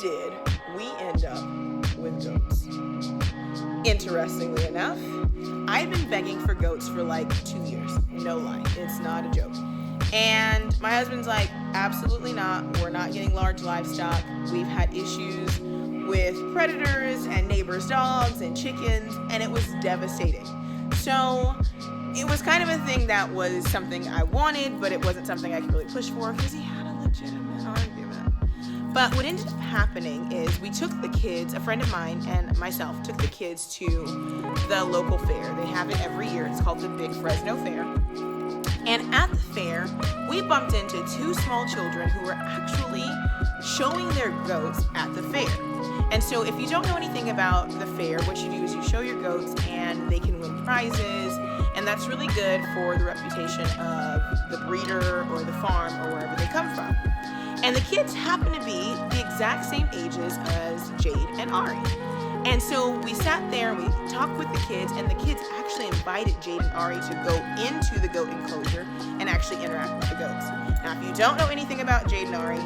did we end up with goats. Interestingly enough, I've been begging for goats for like 2 years. No lie, it's not a joke. And my husband's like, absolutely not. We're not getting large livestock. We've had issues with predators and neighbors' dogs and chickens, and it was devastating. So it was kind of a thing that was something I wanted, but it wasn't something I could really push for because he had a legitimate argument. But what ended up happening is we took the kids, a friend of mine and myself took the kids to the local fair. They have it every year. It's called the Big Fresno Fair. And at the fair, we bumped into 2 small children who were actually showing their goats at the fair. And so if you don't know anything about the fair, what you do is you show your goats and they can win prizes. And that's really good for the reputation of the breeder or the farm or wherever they come from. And the kids happen to be the exact same ages as Jade and Ari. And so we sat there and we talked with the kids, and the kids actually invited Jade and Ari to go into the goat enclosure and actually interact with the goats. Now, if you don't know anything about Jade and Ari,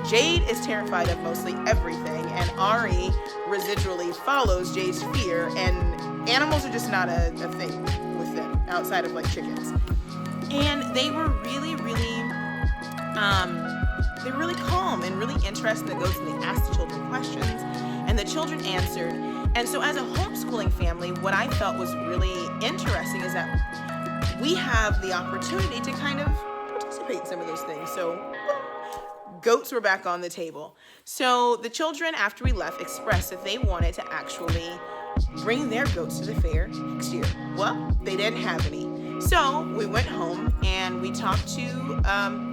Jade is terrified of mostly everything, and Ari residually follows Jade's fear, and animals are just not a thing with them outside of like chickens. And they were really calm and really interested in the goats, and they asked the children questions, and the children answered. And so as a homeschooling family, what I felt was really interesting is that we have the opportunity to kind of participate in some of those things. So goats were back on the table. So the children, after we left, expressed that they wanted to actually bring their goats to the fair next year. Well, they didn't have any. So we went home and we talked to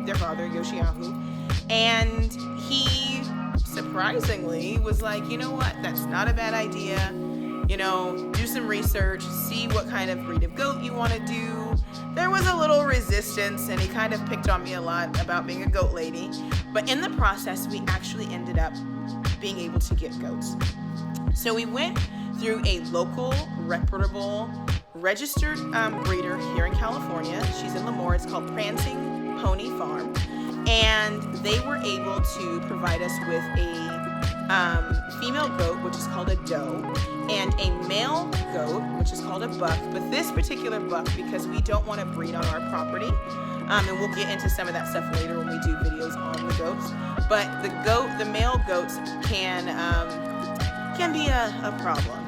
their father, Yoshiahu, and he surprisingly was like, you know what, that's not a bad idea. You know, do some research, see what kind of breed of goat you want to do. There was a little resistance, and he kind of picked on me a lot about being a goat lady. But in the process, we actually ended up being able to get goats. So we went through a local, reputable, registered breeder here in California. She's in Lemoore. It's called Prancing Pony Farm. And they were able to provide us with a female goat, which is called a doe, and a male goat, which is called a buck. But this particular buck, because we don't want to breed on our property, and we'll get into some of that stuff later when we do videos on the goats. But the male goats can be a problem.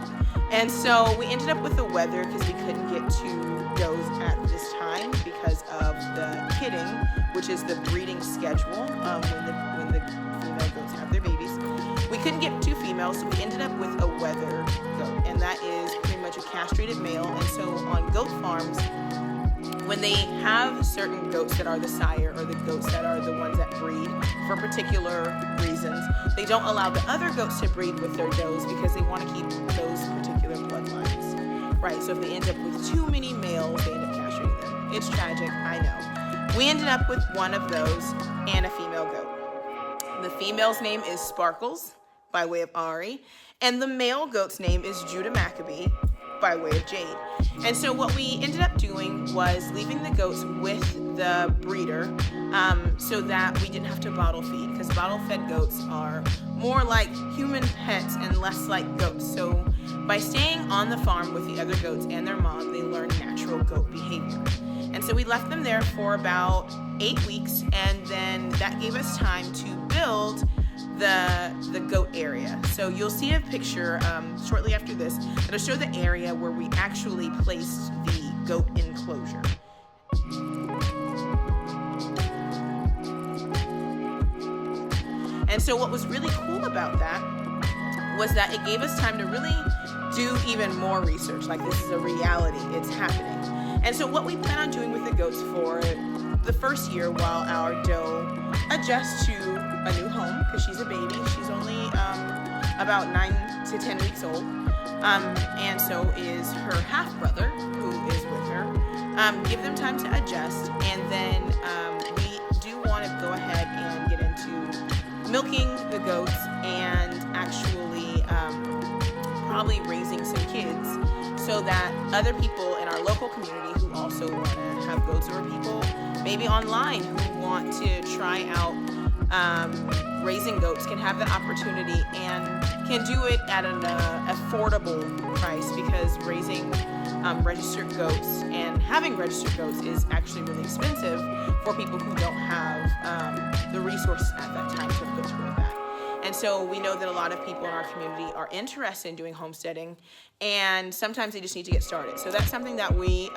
And so we ended up with the weather because we couldn't get 2 does at this time because of the kidding, which is the breeding schedule when the female goats have their babies. We couldn't get 2 females, so we ended up with a wether goat, and that is pretty much a castrated male. And so on goat farms, when they have certain goats that are the sire or the goats that are the ones that breed for particular reasons, they don't allow the other goats to breed with their does because they want to keep those particular bloodlines. Right, so if they end up with too many males, they end up castrating them. It's tragic, I know. We ended up with one of those and a female goat. The female's name is Sparkles, by way of Ari, and the male goat's name is Judah Maccabee, by way of Jade. And so what we ended up doing was leaving the goats with the breeder so that we didn't have to bottle feed, because bottle-fed goats are more like human pets and less like goats. So by staying on the farm with the other goats and their mom, they learn natural goat behavior. And so we left them there for about 8 weeks, and then that gave us time to build the goat area. So you'll see a picture shortly after this that'll show the area where we actually placed the goat enclosure. And so what was really cool about that was that it gave us time to really do even more research. Like, this is a reality, it's happening. And so what we plan on doing with the goats for the first year while our doe adjusts to a new home, because she's a baby, she's only about 9 to 10 weeks old, and so is her half-brother who is with her. Give them time to adjust, and then we do want to go ahead and get into milking the goats and actually probably raising some kids so that other people in our local community who also want to have goats, or people maybe online who want to try out raising goats can have that opportunity and can do it at an affordable price, because raising registered goats and having registered goats is actually really expensive for people who don't have the resources at that time to put toward that. And so we know that a lot of people in our community are interested in doing homesteading, and sometimes they just need to get started. So that's something that we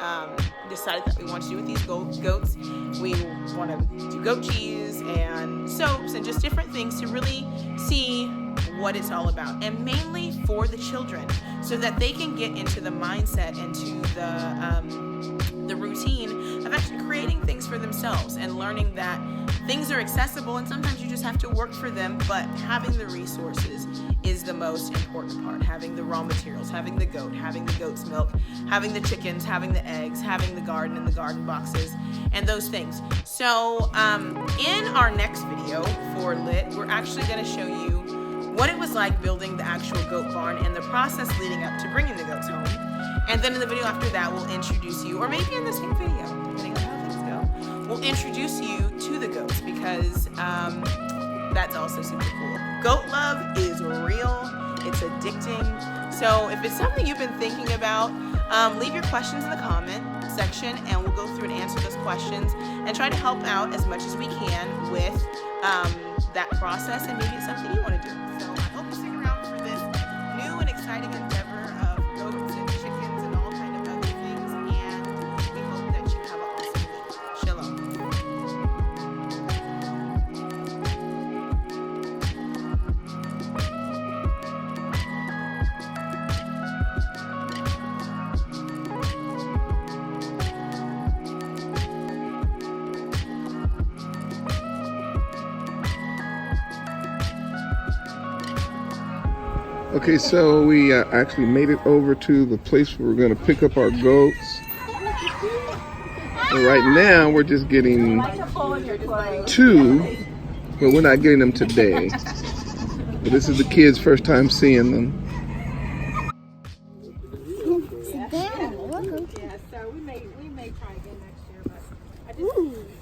decided that we want to do with these goats. We want to do goat cheese and soaps and just different things to really see what it's all about, and mainly for the children, so that they can get into the mindset, into the routine of actually creating things for themselves and learning that things are accessible and sometimes you just have to work for them, but having the resources is the most important part. Having the raw materials, having the goat, having the goat's milk, having the chickens, having the eggs, having the garden and the garden boxes, and those things. So in our next video for Lit, we're actually going to show you what it was like building the actual goat barn and the process leading up to bringing the goats home. And then in the video after that, we'll introduce you, or maybe in the same video, depending on how things go, we'll introduce you to the goats, because that's also super cool. Goat love is real. It's addicting. So if it's something you've been thinking about, leave your questions in the comment section, and we'll go through and answer those questions and try to help out as much as we can with that process, and maybe it's something you want to do. So I hope you stick around for this new and exciting endeavor of goats and chickens and all kind of other things, and we hope that you have an awesome week. Shalom. Okay, so we actually made it over to the place where we're going to pick up our goats. And right now we're just getting 2, but we're not getting them today. But this is the kids' first time seeing them. Yeah, so we may try again next year, but I just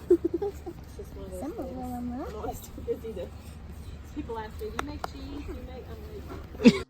it's just one of those things. I'm always too busy to. People ask me, "Do you make cheese? Do you make?" I'm like.